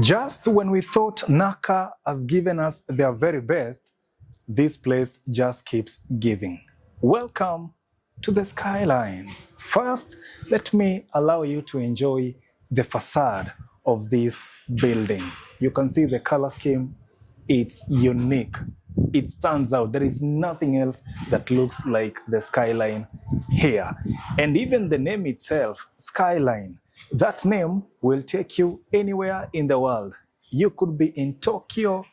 Just when we thought Naka has given us their very best, this place just keeps giving. Welcome to the Skyline. First, let me allow you to enjoy the facade of this building. You can see the color scheme. It's unique. It stands out. There is nothing else that looks like the Skyline here. And even the name itself, Skyline, that name will take you anywhere in the world. You could be in Tokyo,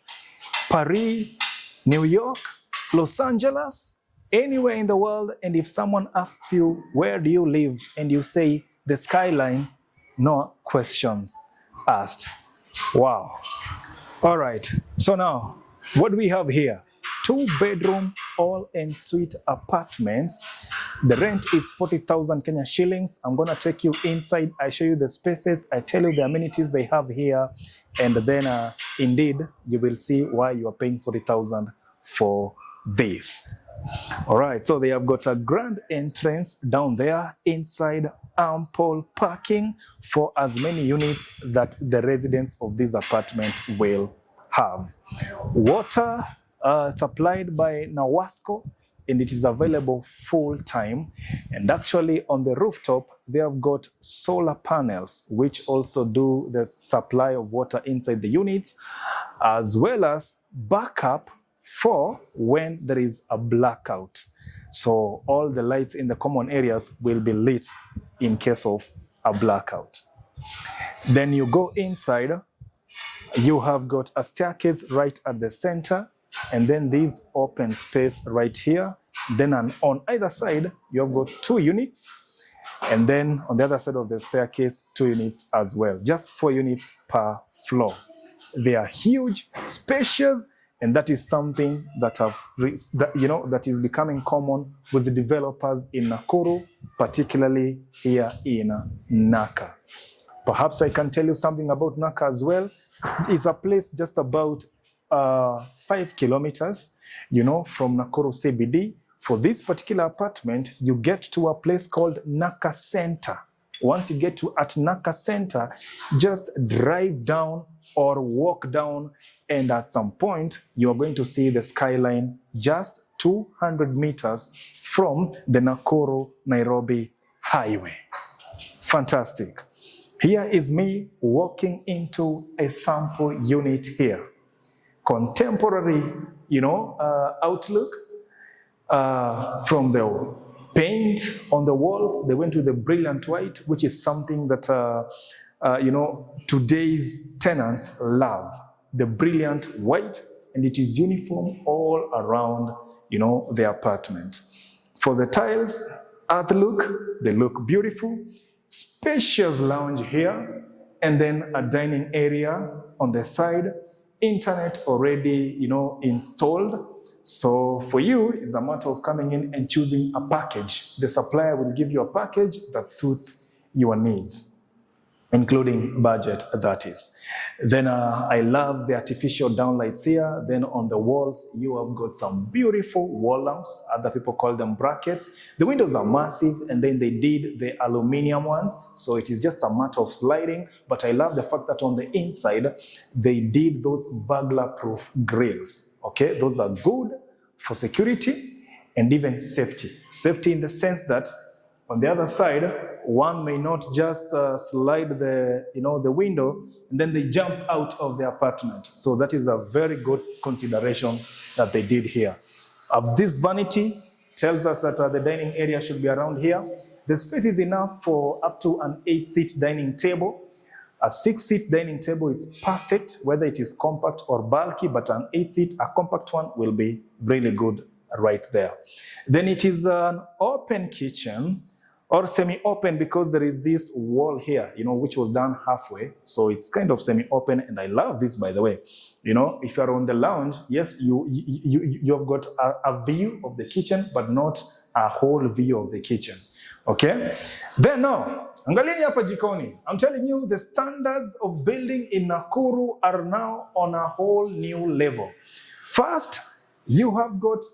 Paris, New York, Los Angeles, anywhere in the world. And if someone asks you, where do you live? And you say, the Skyline, no questions asked. Wow. All right. So now, what do we have here? 2-bedroom, all ensuite apartments. The rent is 40,000 Kenya shillings. I'm going to take you inside. I show you the spaces. I tell you the amenities they have here. And then, indeed, you will see why you are paying 40,000 for this. All right. So they have got a grand entrance down there. Inside, ample parking for as many units that the residents of this apartment will have. Water supplied by Nawasco, and it is available full time. And actually on the rooftop, they have got solar panels, which also do the supply of water inside the units, as well as backup for when there is a blackout. So all the lights in the common areas will be lit in case of a blackout. Then you go inside, you have got a staircase right at the center, and then this open space right here. Then on either side, you have got 2 units. And then on the other side of the staircase, 2 units as well. Just 4 units per floor. They are huge, spacious, and that is something that that is becoming common with the developers in Nakuru, particularly here in Naka. Perhaps I can tell you something about Naka as well. It's a place just about 5 kilometers, from Nakuru CBD. For this particular apartment, you get to a place called Naka Center. Once you get at Naka Center, just drive down or walk down, and at some point, you are going to see the Skyline just 200 meters from the Nakuru Nairobi highway. Fantastic. Here is me walking into a sample unit here. Contemporary, outlook from the paint on the walls. They went with the brilliant white, which is something that, today's tenants love. The brilliant white, and it is uniform all around, the apartment. For the tiles, earth look, they look beautiful. Spacious lounge here, and then a dining area on the side. Internet already, installed. So for you, it's a matter of coming in and choosing a package. The supplier will give you a package that suits your needs, including budget, that is. Then I love the artificial downlights here. Then on the walls, you have got some beautiful wall lamps. Other people call them brackets. The windows are massive, and then they did the aluminum ones. So it is just a matter of sliding. But I love the fact that on the inside, they did those burglar-proof grills. Okay, those are good for security and even safety. Safety in the sense that on the other side, one may not just slide the window and then they jump out of the apartment. So that is a very good consideration that they did here. This vanity tells us that the dining area should be around here. The space is enough for up to an 8-seat dining table. A 6-seat dining table is perfect, whether it is compact or bulky, but an 8-seat, a compact one will be really good right there. Then it is an open kitchen, or semi-open, because there is this wall here, which was done halfway. So it's kind of semi-open, and I love this, by the way. If you're on the lounge, yes, you've got a view of the kitchen, but not a whole view of the kitchen. Okay? Then now, angalieni hapa jikoni. I'm telling you, the standards of building in Nakuru are now on a whole new level. First, you have got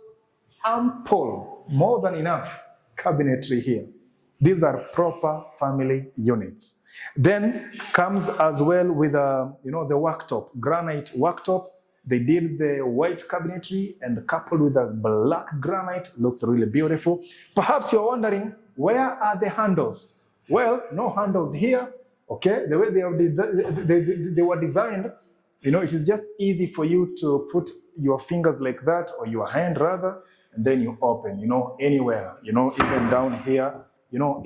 ample, more than enough cabinetry here. These are proper family units. Then comes as well with the worktop, granite worktop. They did the white cabinetry and coupled with the black granite, looks really beautiful. Perhaps you're wondering, where are the handles? Well, no handles here. Okay, the way they were designed, it is just easy for you to put your fingers like that, or your hand rather, and then you open, anywhere, even down here,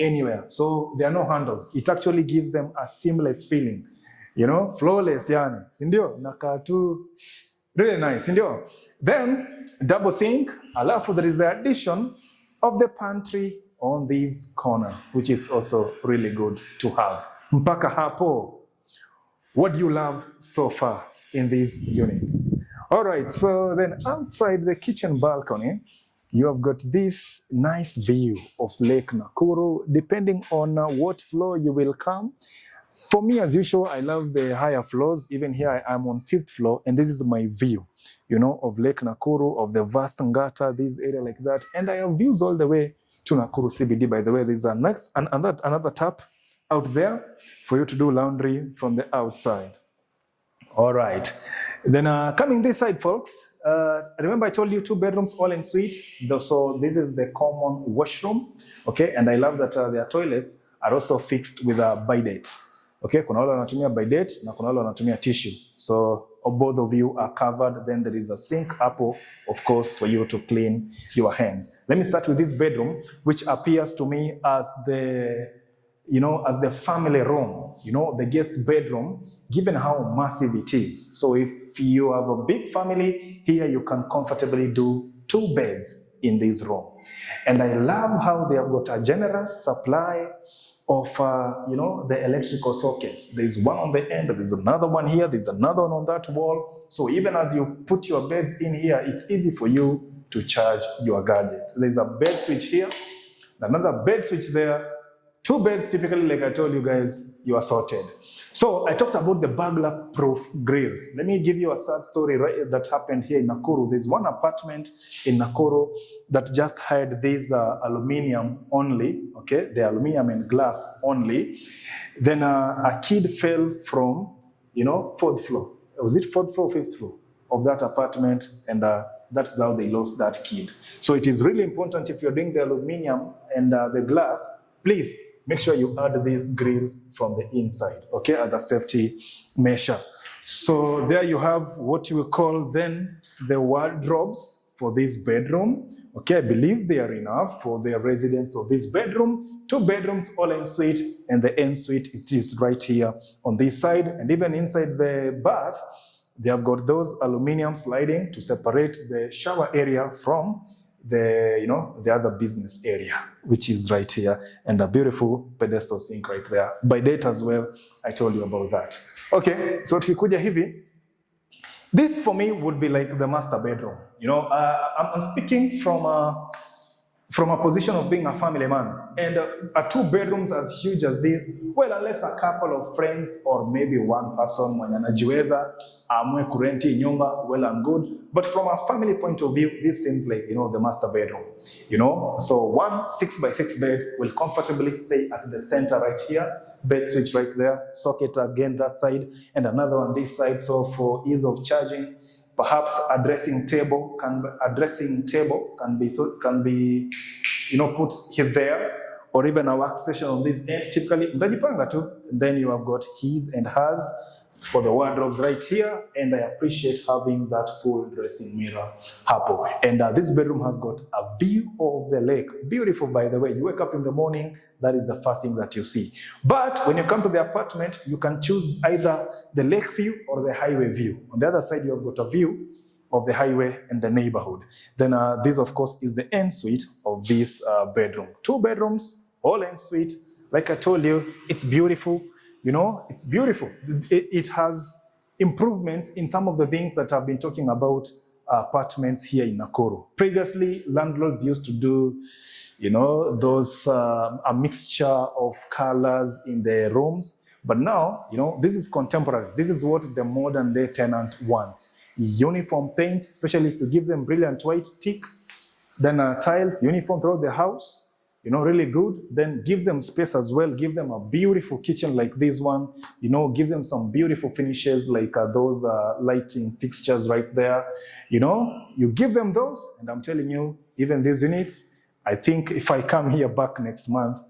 anywhere. So there are no handles. It actually gives them a seamless feeling, flawless, yani. Sindio? Naka tu, really nice, sindio? Then, double sink, alafu there is the addition of the pantry on this corner, which is also really good to have. Mpaka hapo. What do you love so far in these units? All right, so then outside the kitchen balcony, you have got this nice view of Lake Nakuru, depending on what floor you will come. For me, as usual, I love the higher floors. Even here, I'm on 5th floor, and this is my view, of Lake Nakuru, of the vast Ngata, this area like that. And I have views all the way to Nakuru CBD, by the way. There's another tap out there for you to do laundry from the outside. All right. Then coming this side, folks, remember I told you 2 bedrooms, all ensuite. So this is the common washroom, okay? And I love that their toilets are also fixed with a bidet, okay? Kuna wale wanatumia bidet na kuna wale wanatumia tissue. So both of you are covered. Then there is a sink apple, of course, for you to clean your hands. Let me start with this bedroom, which appears to me as the family room, the guest bedroom, given how massive it is. So if you have a big family, here you can comfortably do 2 beds in this room. And I love how they have got a generous supply of, the electrical sockets. There's one on the end, there's another one here, there's another one on that wall. So even as you put your beds in here, it's easy for you to charge your gadgets. There's a bed switch here, another bed switch there. 2 beds, typically, like I told you guys, you are sorted. So I talked about the burglar-proof grills. Let me give you a sad story that happened here in Nakuru. There's one apartment in Nakuru that just had this aluminium only, okay? The aluminium and glass only. Then a kid fell from, 4th floor. Was it 4th floor or 5th floor of that apartment? And that's how they lost that kid. So it is really important, if you're doing the aluminium and the glass, please make sure you add these grills from the inside, okay, as a safety measure. So there you have what you will call then the wardrobes for this bedroom. Okay, I believe they are enough for the residents of this bedroom. 2 bedrooms, all ensuite, and the ensuite is right here on this side. And even inside the bath, they have got those aluminium sliding to separate the shower area from the other business area, which is right here, and a beautiful pedestal sink right there. By date as well, I told you about that. Okay, so tukikuja hivi, this for me would be like the master bedroom. I'm speaking from a position of being a family man, and 2 bedrooms as huge as this, well, unless a couple of friends or maybe one person mwenye anajiweza amwe kurenti nyumba, well and good. But from a family point of view, this seems like, the master bedroom, So one 6x6 bed will comfortably stay at the center right here, bed switch right there, socket again that side, and another on this side. So for ease of charging, perhaps a dressing table can be put here there, or even a workstation on this end. Typically, then you have got his and hers for the wardrobes right here, and I appreciate having that full dressing mirror hapo. And this bedroom has got a view of the lake. Beautiful, by the way. You wake up in the morning, that is the first thing that you see. But when you come to the apartment, you can choose either the lake view or the highway view. On the other side, you have got a view of the highway and the neighborhood. Then this, of course, is the ensuite of this bedroom. 2 bedrooms, all ensuite. Like I told you, it's beautiful. It's beautiful. It has improvements in some of the things that I've been talking about apartments here in Nakuru. Previously, landlords used to do, those a mixture of colors in the rooms. But now, this is contemporary. This is what the modern day tenant wants. Uniform paint, especially if you give them brilliant white, thick. Then tiles, uniform throughout the house. you know, really good, then give them space as well. Give them a beautiful kitchen like this one, you know, give them some beautiful finishes like those lighting fixtures right there. You know, you give them those, and I'm telling you, even these units, I think if I come here back next month,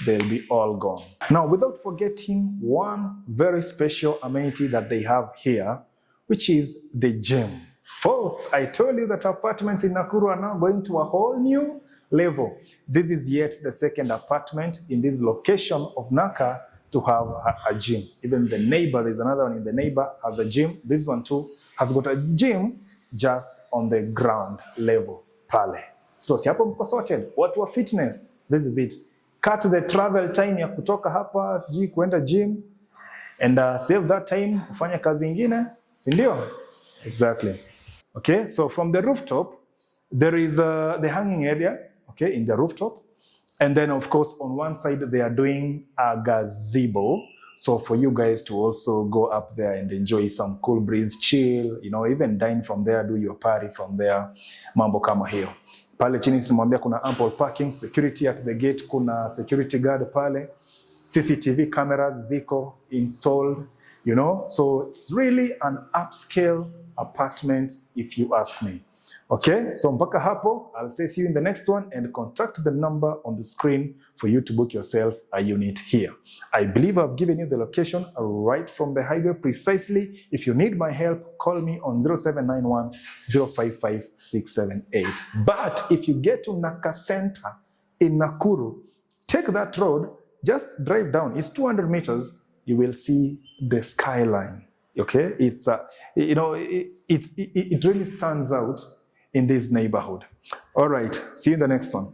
they'll be all gone. Now, without forgetting one very special amenity that they have here, which is the gym. Folks, I told you that apartments in Nakuru are now going to a whole new level. This is yet the second apartment in this location of Naka to have a gym. Even the neighbor, there's another one in the neighbor, has a gym. This one too has got a gym just on the ground level pale. So si hapo mko sorted, watu wa fitness, this is it. Cut the travel time ya kutoka hapa sijui kuenda gym and save that time ufanye kazi ingine, si ndio? Exactly. Okay, so from the rooftop, there is the hanging area, okay, in the rooftop. And then, of course, on one side, they are doing a gazebo. So for you guys to also go up there and enjoy some cool breeze, chill, you know, even dine from there, do your party from there, mambo kama hiyo. Pale chini simwambia kuna ample parking, security at the gate, kuna security guard pale, CCTV cameras ziko installed, you know. So it's really an upscale apartment if you ask me. Okay, so mpaka hapo, I'll say see you in the next one and contact the number on the screen for you to book yourself a unit here. I believe I've given you the location right from the highway precisely. If you need my help, call me on 0791 055 678. But if you get to Naka Center in Nakuru, take that road, just drive down. It's 200 meters. You will see the Skyline. Okay, it's you know, it really stands out in this neighborhood. All right, see you in the next one.